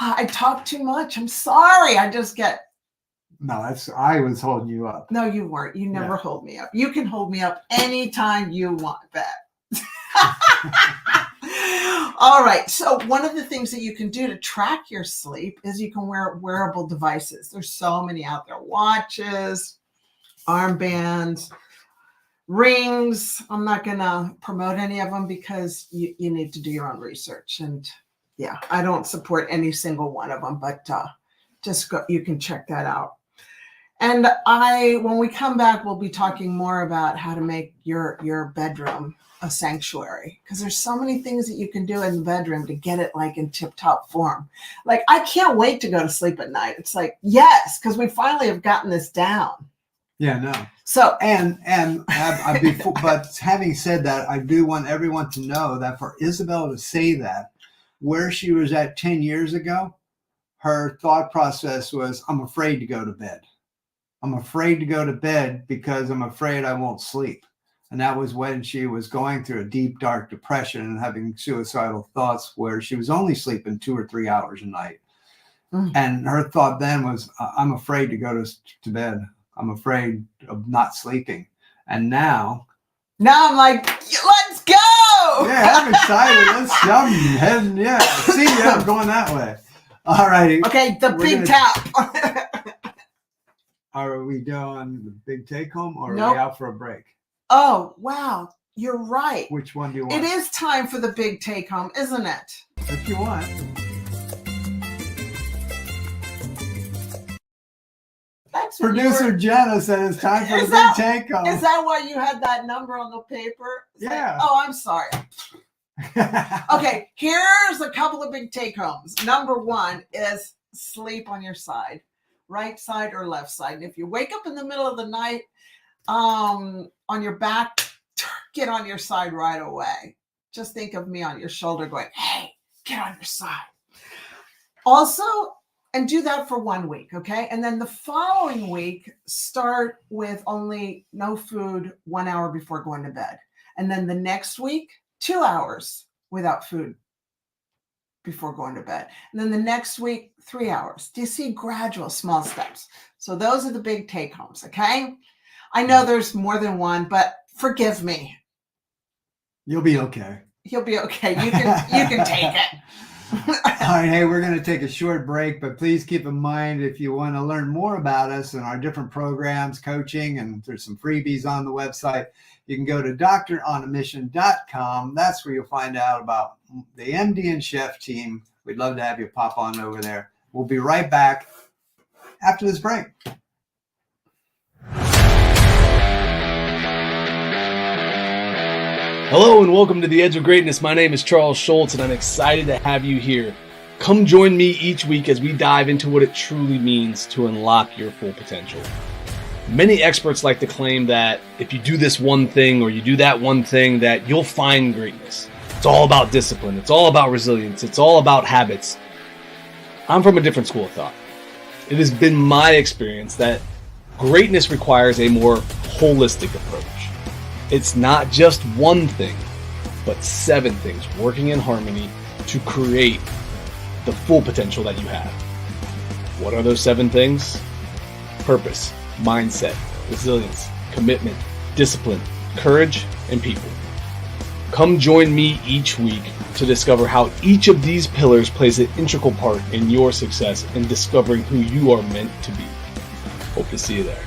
B: I talk too much. I'm sorry. I just get.
A: No, I was holding you up.
B: No, you weren't. You never hold me up. You can hold me up anytime you want that. All right. So one of the things that you can do to track your sleep is you can wear wearable devices. There's so many out there. Watches, armbands, rings. I'm not going to promote any of them because you need to do your own research. And yeah, I don't support any single one of them, but just go, you can check that out. And when we come back, we'll be talking more about how to make your bedroom a sanctuary, because there's so many things that you can do in the bedroom to get it like in tip-top form. Like, I can't wait to go to sleep at night. It's like, yes, because we finally have gotten this down.
A: Yeah, no.
B: So,
A: but having said that, I do want everyone to know that for Isabel to say that, where she was at 10 years ago, her thought process was, I'm afraid to go to bed. I'm afraid to go to bed because I'm afraid I won't sleep. And that was when she was going through a deep, dark depression and having suicidal thoughts where she was only sleeping 2 or 3 hours a night. And her thought then was, I'm afraid to go to bed. I'm afraid of not sleeping. And now
B: I'm like, let's go.
A: Yeah, I'm excited. I'm heading, yeah. See ya, I'm going that way. All righty.
B: Okay, the big tap.
A: Are we doing the big take home or
B: Nope.
A: are we out for a break?
B: Oh, wow. You're right.
A: Which one do you want?
B: It is time for the big take home, isn't it?
A: If you want.
B: That's what
A: Producer Jenna said it's time for the big take home.
B: Is that why you had that number on the paper? It's
A: Yeah.
B: Like, oh, I'm sorry. Okay, here's a couple of big take homes. Number one is sleep on your side, right side or left side. And if you wake up in the middle of the night on your back, get on your side right away. Just think of me on your shoulder going, hey, get on your side. Also, and do that for 1 week, okay? And then the following week, start with only no food 1 hour before going to bed. And then the next week, 2 hours without food before going to bed. And then the next week, 3 hours. Do you see gradual small steps? So those are the big take homes, okay? I know there's more than one, but forgive me.
A: You'll be okay.
B: You'll be okay. You can take it.
A: All right, hey, we're going to take a short break, but please keep in mind if you want to learn more about us and our different programs, coaching, and there's some freebies on the website, you can go to doctoronamission.com. That's where you'll find out about the MD and Chef team. We'd love to have you pop on over there. We'll be right back after this break.
I: Hello and welcome to The Edge of Greatness. My name is Charles Schultz and I'm excited to have you here. Come join me each week as we dive into what it truly means to unlock your full potential. Many experts like to claim that if you do this one thing or you do that one thing, that you'll find greatness. It's all about discipline. It's all about resilience. It's all about habits. I'm from a different school of thought. It has been my experience that greatness requires a more holistic approach. It's not just one thing, but 7 things working in harmony to create the full potential that you have. What are those 7 things? Purpose, mindset, resilience, commitment, discipline, courage, and people. Come join me each week to discover how each of these pillars plays an integral part in your success and discovering who you are meant to be. Hope to see you there.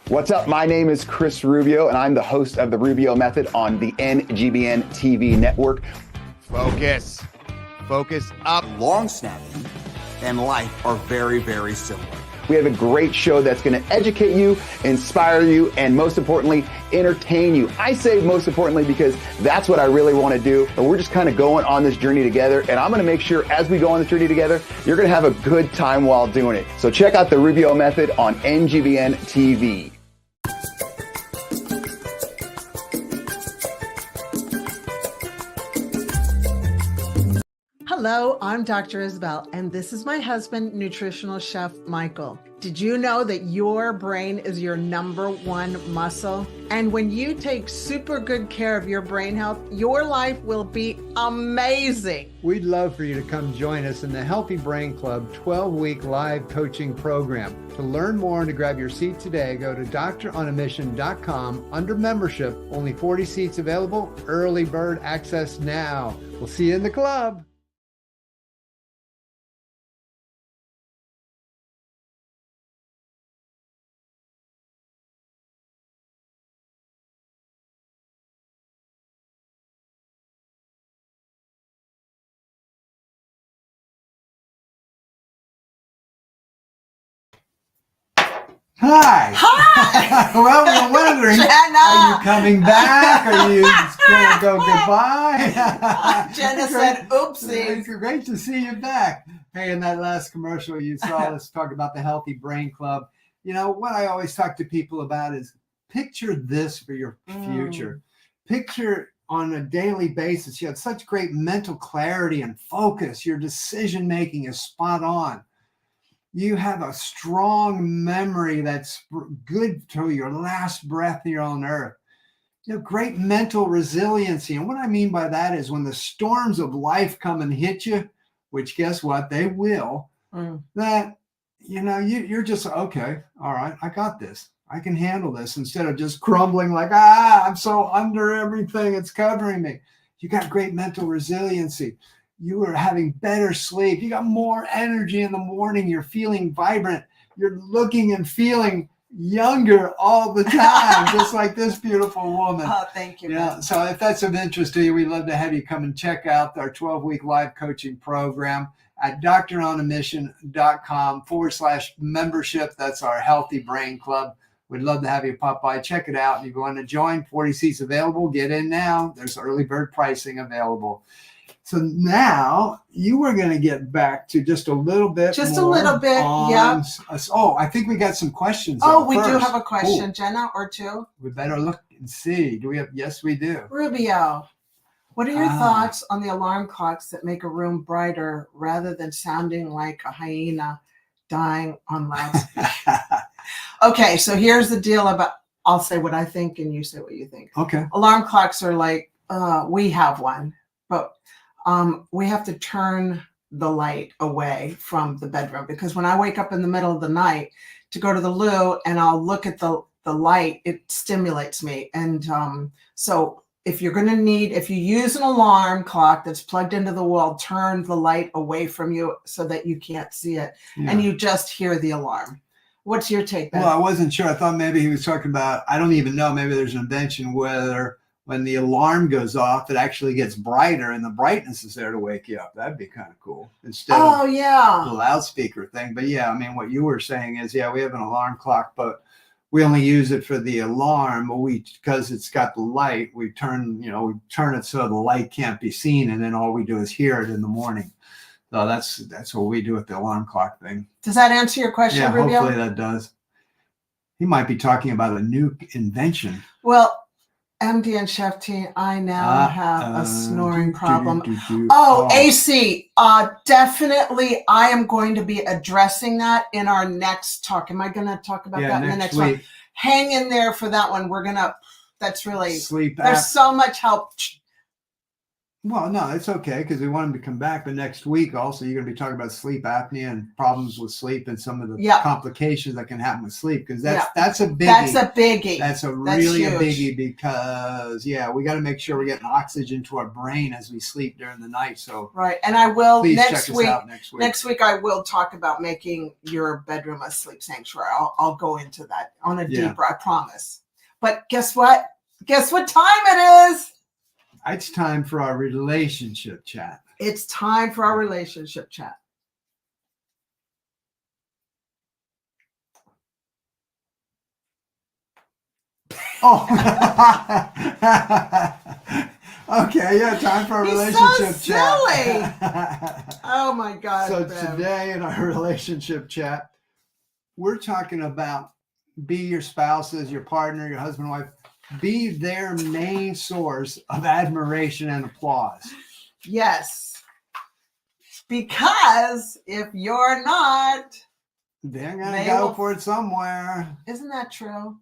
J: What's up? My name is Chris Rubio, and I'm the host of The Rubio Method on the NGBN TV network.
K: Focus up.
L: Long snapping and life are very, very similar.
J: We have a great show that's going to educate you, inspire you, and most importantly, entertain you. I say most importantly because that's what I really want to do. And we're just kind of going on this journey together. And I'm going to make sure as we go on this journey together, you're going to have a good time while doing it. So check out the Rubio Method on NGBN TV.
B: Hello, I'm Dr. Isabel, and this is my husband, Nutritional Chef Michael. Did you know that your brain is your number one muscle? And when you take super good care of your brain health, your life will be amazing.
A: We'd love for you to come join us in the Healthy Brain Club 12-week live coaching program. To learn more and to grab your seat today, go to DoctorOnAMission.com under membership. Only 40 seats available. Early bird access now. We'll see you in the club. Hi.
B: Hi.
A: Well, we're wondering, are you coming back? Are you going to go goodbye?
B: Jenna said, oopsie.
A: It's great to see you back. Hey, in that last commercial you saw, let's talk about the Healthy Brain Club. You know, what I always talk to people about is picture this for your future. Picture on a daily basis, you have such great mental clarity and focus. Your decision-making is spot on. You have a strong memory that's good till your last breath here on earth. You have great mental resiliency. And what I mean by that is when the storms of life come and hit you, which guess what? They will, that, you know, you're just, okay, all right, I got this. I can handle this instead of just crumbling like, I'm so under everything. It's covering me. You got great mental resiliency. You are having better sleep. You got more energy in the morning. You're feeling vibrant. You're looking and feeling younger all the time, just like this beautiful woman.
B: Oh, thank you.
A: Yeah. So if that's of interest to you, we'd love to have you come and check out our 12-week live coaching program at DoctorOnAMission.com/membership. That's our Healthy Brain Club. We'd love to have you pop by, check it out. If you want to join, 40 seats available. Get in now. There's early bird pricing available. So now you were going to get back to just a little bit.
B: Just a little bit, yeah.
A: Oh, I think we got some questions.
B: Oh, we do have a question, Jenna, or two.
A: We better look and see. Do we have? Yes, we do.
B: Rubio, what are your thoughts on the alarm clocks that make a room brighter rather than sounding like a hyena dying on loudspeaker? Okay, so here's the deal about, I'll say what I think and you say what you think.
A: Okay.
B: Alarm clocks are like, we have one, but we have to turn the light away from the bedroom because when I wake up in the middle of the night to go to the loo and I'll look at the light, it stimulates me. And so if you're going to if you use an alarm clock that's plugged into the wall, turn the light away from you so that you can't see it and you just hear the alarm. What's your take, Ben?
A: Well, I wasn't sure. I thought maybe he was talking about, I don't even know, maybe there's an invention whether when the alarm goes off, it actually gets brighter and the brightness is there to wake you up. That'd be kind of cool instead of the loudspeaker thing. But yeah, I mean, what you were saying is, yeah, we have an alarm clock, but we only use it for the alarm. But because it's got the light, we turn it so the light can't be seen. And then all we do is hear it in the morning. So that's what we do with the alarm clock thing.
B: Does that answer your question,
A: Yeah,
B: Rubio?
A: hopefully that does. He might be talking about a new invention.
B: Well, MD and Chef T, I now have a snoring problem. AC. Definitely, I am going to be addressing that in our next talk. Am I going to talk about that in the next one? Hang in there for that one. That's really,
A: sleep.
B: There's so much help.
A: Well, no, it's okay because we want him to come back. But next week also, you're going to be talking about sleep apnea and problems with sleep and some of the complications that can happen with sleep because that's a biggie.
B: That's a biggie.
A: That's really a biggie because, we got to make sure we're getting oxygen to our brain as we sleep during the night. So
B: right. And I will
A: next week.
B: Next week, I will talk about making your bedroom a sleep sanctuary. I'll go into that on a deeper, I promise. But guess what? Guess what time it is?
A: It's time for our relationship chat.
B: It's time for our relationship chat.
A: Oh. Okay, yeah, time for a relationship
B: so
A: chat.
B: silly. Oh my God.
A: So
B: Bev.
A: today in our relationship chat, we're talking about be your spouses, your partner, your husband, wife, be their main source of admiration and applause.
B: Yes. Because if you're not,
A: they're going to
B: they
A: go
B: will-
A: for it somewhere.
B: Isn't that true?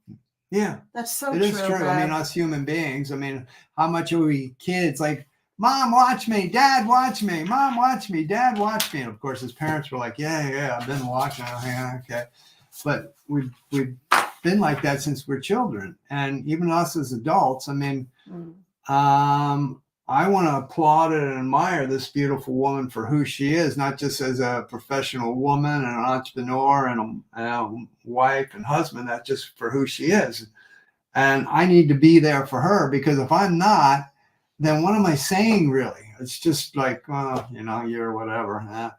A: Yeah,
B: That's so
A: it
B: true.
A: is true. I
B: Bev.
A: mean, us human beings, I mean, how much are we kids like, Mom, watch me, Dad, watch me, Mom, watch me, Dad, watch me. And of course, his parents were like, yeah, I've been watching. Oh, yeah, okay. But we've been like that since we're children. And even us as adults, I mean, I want to applaud and admire this beautiful woman for who she is, not just as a professional woman and an entrepreneur and a wife and husband, that's just for who she is. And I need to be there for her, because if I'm not, then what am I saying really? It's just like, you're whatever.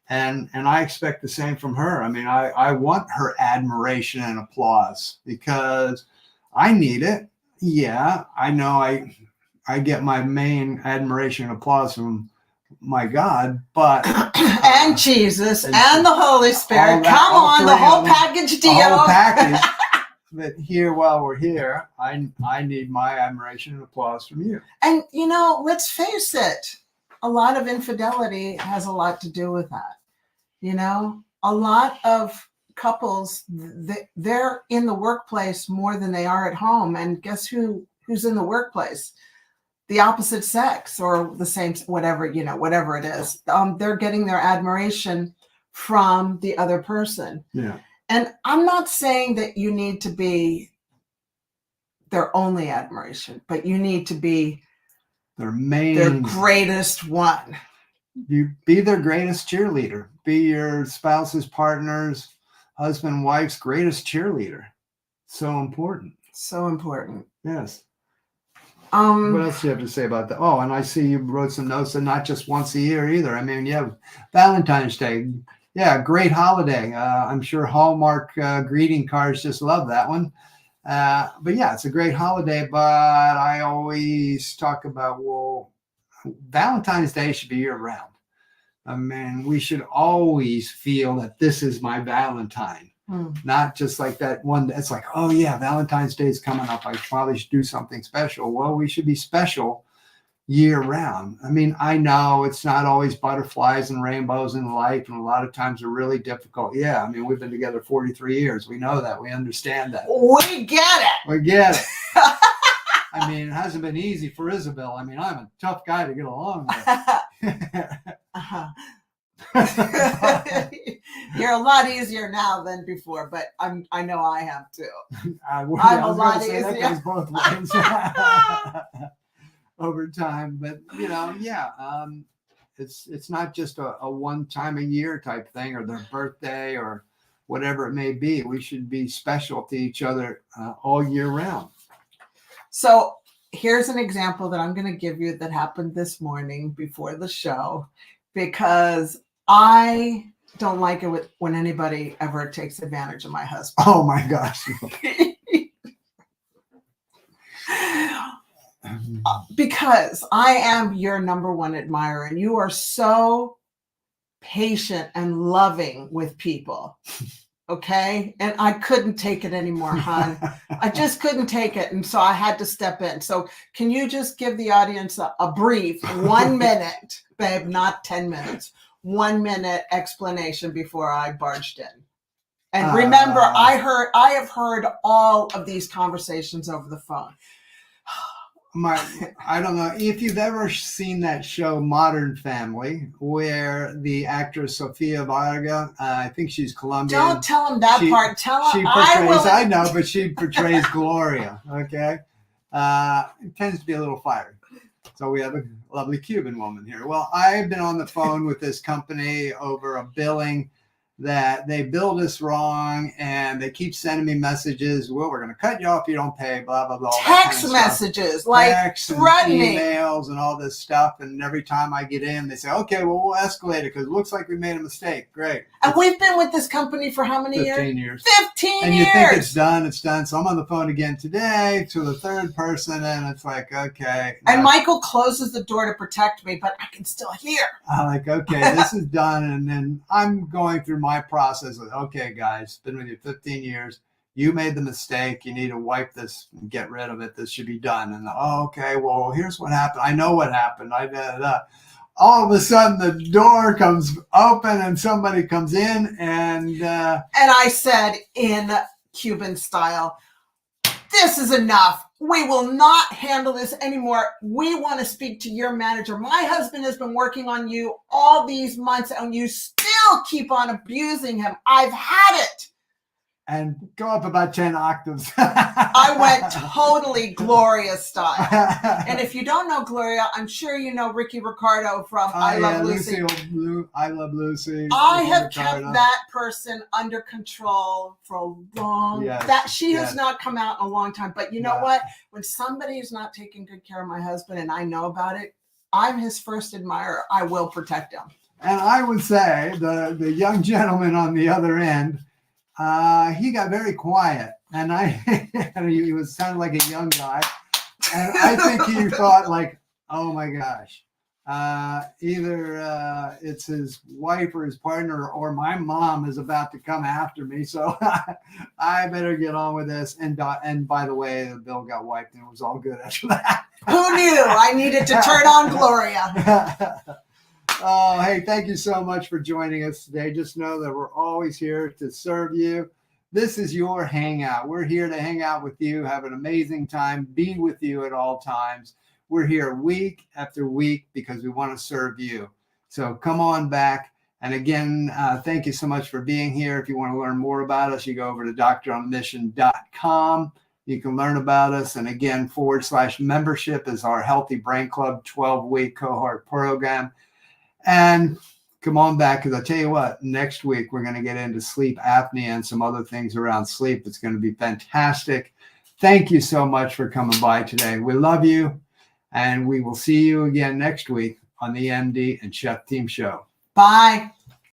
A: And I expect the same from her. I mean, I want her admiration and applause because I need it. Yeah, I know I get my main admiration and applause from my God, but
B: and Jesus and the Holy Spirit.
A: that,
B: Come on, the whole package deal.
A: The whole package. But here, while we're here, I need my admiration and applause from you.
B: And let's face it, a lot of infidelity has a lot to do with that. A lot of couples, they're in the workplace more than they are at home. And guess who's in the workplace? The opposite sex or the same, whatever it is. They're getting their admiration from the other person.
A: Yeah.
B: And I'm not saying that you need to be their only admiration, but you need to be
A: their
B: greatest one.
A: You be their greatest cheerleader. Be your spouse's, partner's, husband, wife's greatest cheerleader. So important.
B: So important.
A: Yes. What else do you have to say about that? Oh, and I see you wrote some notes, and not just once a year either. I mean, you have Valentine's Day. Yeah, great holiday. I'm sure Hallmark greeting cards just love that one. But yeah, it's a great holiday. But I always talk about, Valentine's Day should be year round. I mean, we should always feel that this is my Valentine, not just like that one. That's like, oh yeah, Valentine's Day is coming up. I probably should do something special. Well, we should be special year round. I mean, I know it's not always butterflies and rainbows in life, and a lot of times are really difficult. Yeah, I mean, we've been together 43 years. We know that. We understand that.
B: We get it.
A: We get it. I mean, it hasn't been easy for Isabel. I mean, I'm a tough guy to get along with.
B: You're a lot easier now than before, but I know I have too.
A: I'm
B: a lot easier.
A: That goes both ways over time. But it's not just a one time a year type thing, or their birthday or whatever it may be. We should be special to each other all year round.
B: So here's an example that I'm going to give you that happened this morning before the show, because I don't like it when anybody ever takes advantage of my husband.
A: Oh my gosh.
B: Because I am your number one admirer, and you are so patient and loving with people. Okay. And I couldn't take it anymore, hon. I just couldn't take it. And so I had to step in. So can you just give the audience a brief 1 minute, babe, not 10 minutes, 1 minute explanation before I barged in? And remember, I have heard all of these conversations over the phone.
A: I don't know if you've ever seen that show Modern Family, where the actress Sofia Varga, I think she's Colombian.
B: Don't tell him that part. Tell him
A: I know, but she portrays Gloria. Okay, it tends to be a little fiery. So we have a lovely Cuban woman here. Well, I've been on the phone with this company over a billing that they billed us wrong and they keep sending me messages. Well, we're going to cut you off if you don't pay, blah, blah, blah.
B: Text messages, like threatening.
A: Emails and all this stuff. And every time I get in, they say, okay, well, we'll escalate it because it looks like we made a mistake. Great.
B: And we've been with this company for how many years?
A: 15 years.
B: 15 years.
A: And you think it's done, it's done. So I'm on the phone again today to the third person, and it's like, okay.
B: And Michael closes the door to protect me, but I can still hear.
A: I'm like, okay, this is done. And then I'm going through my process of, okay, guys, been with you 15 years. You made the mistake. You need to wipe this and get rid of it. This should be done. And okay, well, here's what happened. I know what happened. All of a sudden, the door comes open and somebody comes in and
B: I said in Cuban style, this is enough. We will not handle this anymore. We want to speak to your manager. My husband has been working on you all these months and you still keep on abusing him. I've had it.
A: And go up about 10 octaves.
B: I went totally Gloria style. And if you don't know Gloria, I'm sure you know Ricky Ricardo from I Love Lucy.
A: I Love Lucy.
B: I have kept that person under control for a long she has not come out in a long time. But you know what? When somebody is not taking good care of my husband and I know about it, I'm his first admirer. I will protect him.
A: And I would say the young gentleman on the other end, he got very quiet, and he was sounding like a young guy, and I think he thought like, oh my gosh, either it's his wife or his partner or my mom is about to come after me, so I better get on with this. And by the way, the bill got wiped and it was all good after that.
B: Who knew? I needed to turn on Gloria.
A: Oh, hey, thank you so much for joining us today. Just know that we're always here to serve you. This is your hangout. We're here to hang out with you, have an amazing time, be with you at all times. We're here week after week because we want to serve you. So come on back. And again, thank you so much for being here. If you want to learn more about us, you go over to doctoronmission.com. You can learn about us. And again, /membership is our Healthy Brain Club 12-week cohort program. And come on back, because I tell you what, next week we're going to get into sleep apnea and some other things around sleep. It's going to be fantastic. Thank you so much for coming by today. We love you, and we will see you again next week on the MD and Chef Team Show.
B: Bye.